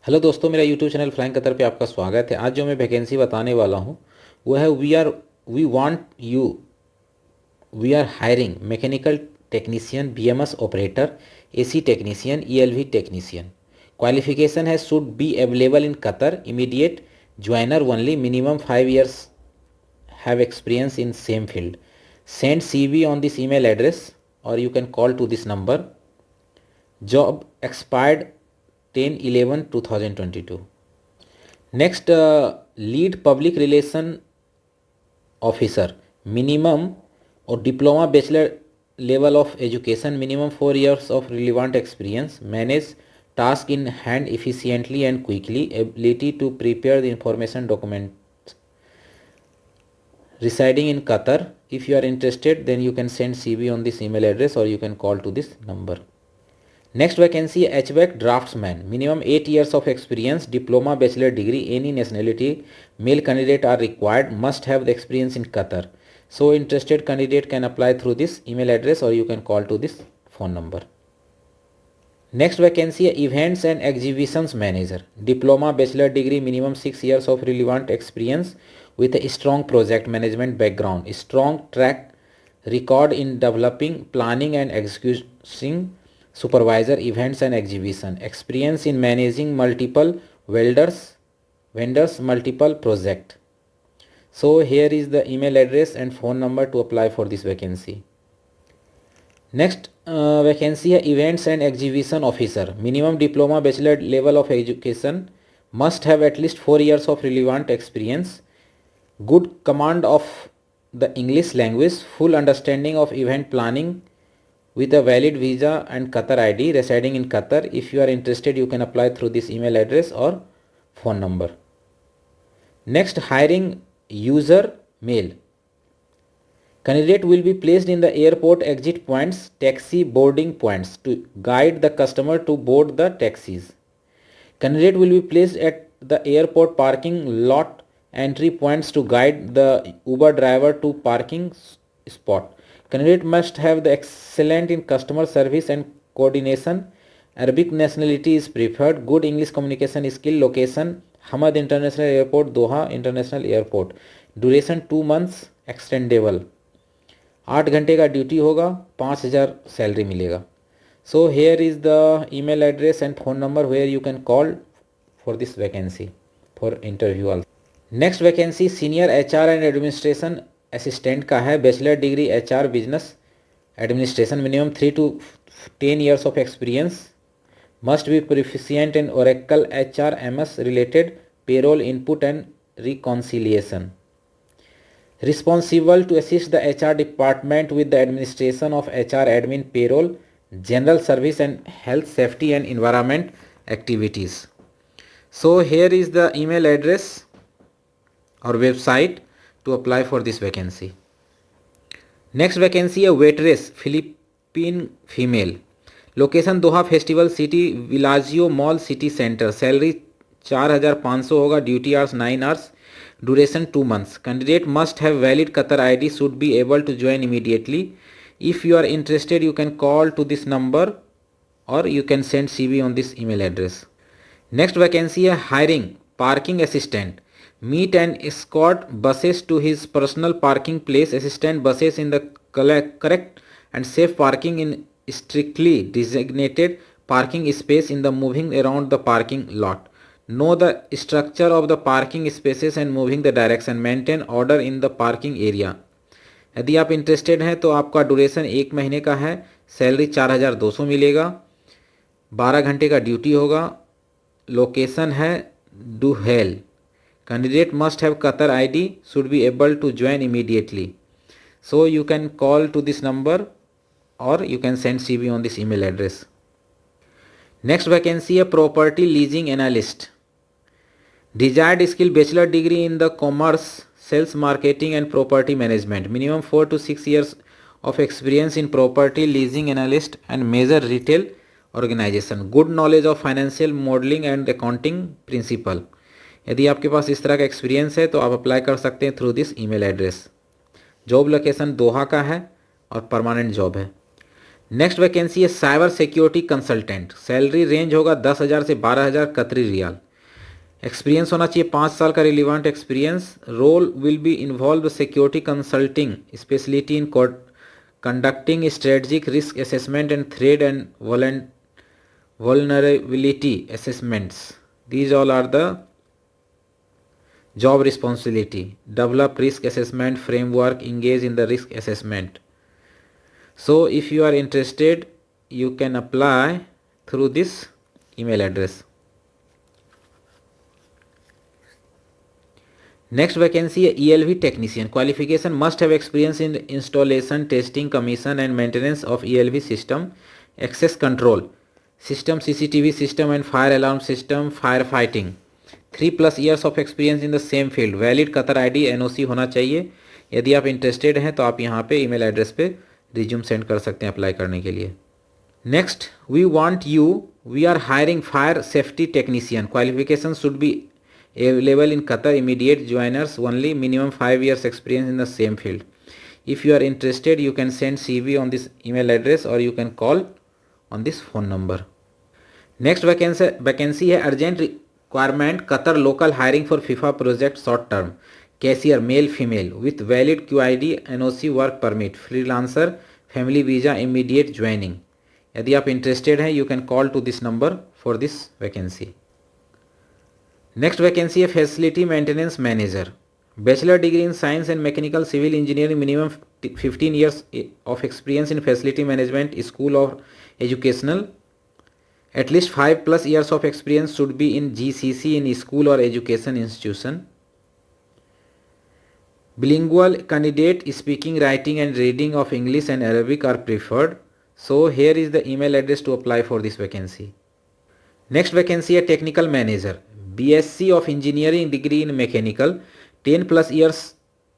Hello दोस्तों, मेरा YouTube channel flying Qatar पे आपका स्वागत है। आज जो मैं वैकेंसी बताने वाला हूँ वो है we are hiring mechanical technician, BMS operator, AC technician, ELV technician. Qualification है should be available in Qatar, immediate joiner only, minimum 5 years have experience in same field. Send CV on this email address or you can call to this number. Job expired 10/11/2022. Next, lead public relation officer, minimum or diploma bachelor level of education, minimum 4 years of relevant experience, manage task in hand efficiently and quickly, ability to prepare the information documents, residing in Qatar. If you are interested, then you can send CV on this email address or you can call to this number. Next vacancy, HVAC draftsman, minimum 8 years of experience, diploma, bachelor degree, any nationality, male candidate are required, must have the experience in Qatar. So interested candidate can apply through this email address or you can call to this phone number. Next vacancy, events and exhibitions manager, diploma, bachelor degree, minimum 6 years of relevant experience with a strong project management background, strong track record in developing, planning and executing supervisor events and exhibition, experience in managing multiple vendors, multiple project. So here is the email address and phone number to apply for this vacancy. Next vacancy है events and exhibition officer, minimum diploma, bachelor level of education, must have at least 4 years of relevant experience, good command of the English language, full understanding of event planning with a valid visa and Qatar ID, residing in Qatar. If you are interested, you can apply through this email address or phone number. Next, hiring user male. Candidate will be placed in the airport exit points, taxi boarding points to guide the customer to board the taxis. Candidate will be placed at the airport parking lot entry points to guide the Uber driver to parking spot. Candidate must have the excellent in customer service and coordination. Arabic nationality is preferred. Good English communication skill. Location Hamad International Airport, Doha International Airport. Duration 2 months, extendable. 8 घंटे का duty होगा, 5,000 salary मिलेगा. So here is the email address and phone number where you can call for this vacancy for interview also. Next vacancy, senior HR and administration assistant का है, bachelor degree HR business administration, minimum 3 to 10 years of experience, must be proficient in Oracle HRMS related payroll input and reconciliation. Responsible to assist the HR department with the administration of HR admin, payroll, general service and health, safety and environment activities. So here is the email address or website to apply for this vacancy. Next vacancy, a waitress, Philippine female. Location Doha Festival City, Villaggio Mall City Center. Salary 4,500 होगा. Duty hours 9 hours. Duration 2 months. Candidate must have valid Qatar ID, should be able to join immediately. If you are interested, you can call to this number or you can send CV on this email address. Next vacancy है hiring parking assistant. Meet and escort buses to his personal parking place. Assistant buses in the correct and safe parking in strictly designated parking space in the moving around the parking lot. Know the structure of the parking spaces and moving the direction. Maintain order in the parking area. यदि आप interested हैं तो आपका duration 1 महीने का है. Salary 4,200 मिलेगा. 12 घंटे का ड्यूटी होगा. लोकेशन है डुहेल. Candidate must have Qatar ID, should be able to join immediately. So you can call to this number or you can send CV on this email address. Next vacancy, a property leasing analyst. Desired skill, bachelor degree in the commerce, sales, marketing and property management. Minimum 4 to 6 years of experience in property leasing analyst and major retail organization. Good knowledge of financial modeling and accounting principle. यदि आपके पास इस तरह का experience है तो आप apply कर सकते हैं through this email address. Job location Doha का है और परमानेंट जॉब है. नेक्स्ट वैकेंसी है cyber security consultant, salary range होगा 10,000 से 12,000 कतरी रियाल। एक्सपीरियंस होना चाहिए 5 साल का relevant experience. Role will be involve security consulting specialty in conducting strategic risk assessment and threat and vulnerability assessments. These all are the job responsibility. Develop risk assessment framework, engage in the risk assessment. So if you are interested, you can apply through this email address. Next vacancy है ELV technician, qualification must have experience in installation, testing, commission and maintenance of ELV system, access control system, CCTV system and fire alarm system, fire fighting. 3+ years of experience in the same field, valid Qatar ID NOC होना चाहिए। यदि आप interested हैं तो आप यहाँ पे email address पे रिज्यूम सेंड कर सकते हैं अप्लाई करने के लिए। Next, we are hiring fire safety technician, qualification should be available in Qatar, immediate joiners only, minimum 5 years experience in the same field. If you are interested, you can send CV on this email address or you can call on this phone number. Next vacancy है urgent requirement Qatar local hiring for FIFA project short term, cashier male female with valid QID NOC work permit, freelancer, family visa, immediate joining. यदि आप interested हैं, you can call to this number for this vacancy. Next vacancy है facility maintenance manager, bachelor degree in science and mechanical civil engineering, minimum 15 years of experience in facility management school और educational, at least 5+ years of experience should be in GCC in school और education institution. Bilingual candidate speaking, writing and reading of English and Arabic are preferred. So here is the email address to apply for this vacancy. Next vacancy है technical manager, BSc of engineering degree in mechanical, 10+ years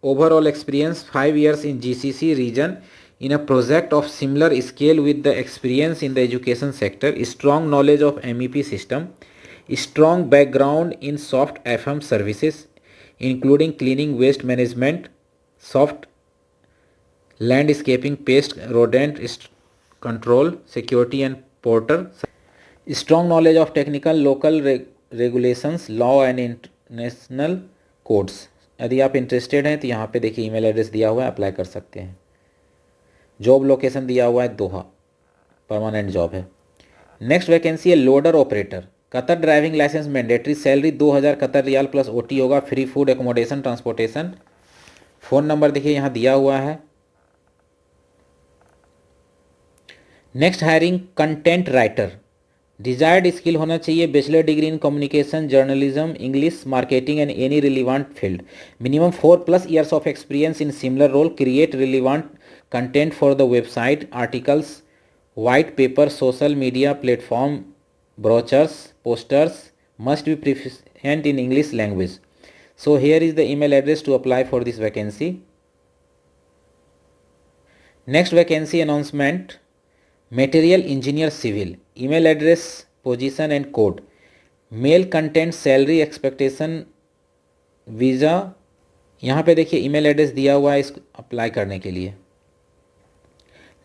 overall experience, 5 years in GCC region in a project of similar scale with the experience in the education sector, strong knowledge of MEP system, strong background in soft FM services including cleaning, waste management, soft landscaping, pest, rodent control, security and porter, strong knowledge of technical local regulations, law and international codes. यदि आप interested हैं तो यहाँ पे देखिए email address दिया हुआ है, अप्लाई कर सकते हैं। जॉब लोकेशन दिया हुआ है दोहा, परमानेंट जॉब है। नेक्स्ट वैकेंसी है loader operator, Qatar driving license mandatory, salary 2,000 Qatar riyal plus OT होगा, free food, accommodation, transportation. Phone number देखिए यहाँ दिया हुआ है। Next hiring content writer, desired skill होना चाहिए bachelor degree in communication, journalism, English, marketing and any relevant field, minimum 4+ years of experience in similar role, create relevant content for the website, articles, white paper, social media platform, brochures, posters, must be proficient in English language. So here is the email address to apply for this vacancy. Next vacancy announcement, material engineer civil, email address, position and code, mail content, salary expectation, visa. यहाँ पे देखिए email address दिया हुआ है इसको apply करने के लिए।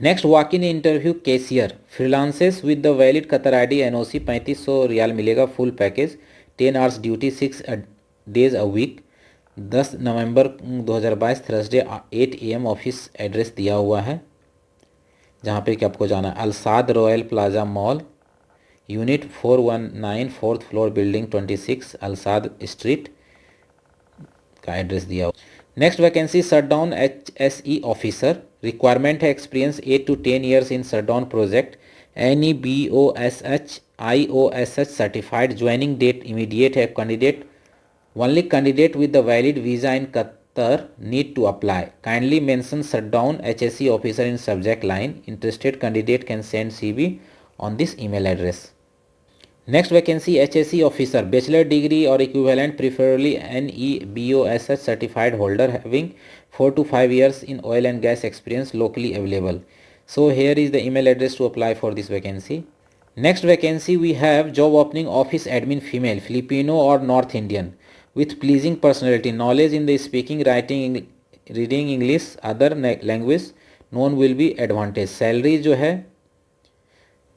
Next walk in interview cashier, freelances with the valid Qatar ID NOC, 3500 riyal मिलेगा, full package, 10 hours duty, 6 days a week. 10 November 2022 Thursday 8 AM office address दिया हुआ है जहाँ पे कि आपको जाना है। Al Saad royal plaza mall, unit 419, 4th floor, building 26, Al Saad street का एड्रेस दिया हुआ। Next vacancy shutdown HSE officer, requirement है experience 8 to 10 years in shutdown project, NE BOSH IOSH certified, joining date immediate है, candidate only candidate with the valid visa in Qatar need to apply. Kindly mention shutdown HSE officer in subject line. Interested candidate can send CV on this email address. Next vacancy HSE officer, bachelor degree or equivalent, preferably NE BOSH certified holder having 4 to 5 years in oil and gas experience locally available. So here is the email address to apply for this vacancy. Next vacancy we have job opening office admin female, Filipino or North Indian, with pleasing personality, knowledge in the speaking, writing, reading English, other language known will be advantage. Salary जो है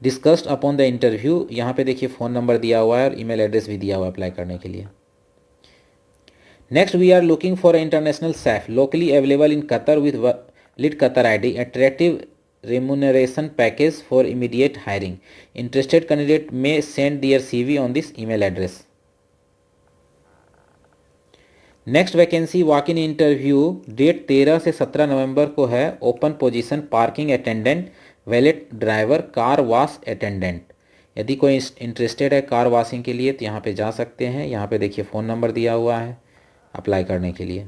discussed upon the interview, यहाँ पे देखिए phone number दिया हुआ है और email address भी दिया हुआ है अप्लाई करने के लिए। Next we are looking for international chef locally available in Qatar with valid Qatar ID, attractive remuneration package for immediate hiring. Interested candidate may send their CV on this email address. Next vacancy walk in interview, date 13 से 17 November को है। Open position parking attendant, valet driver, car wash attendant. यदि कोई interested है car washing के लिए तो यहाँ पे जा सकते हैं। यहाँ पे देखिए फ़ोन नंबर दिया हुआ है अप्लाई करने के लिए।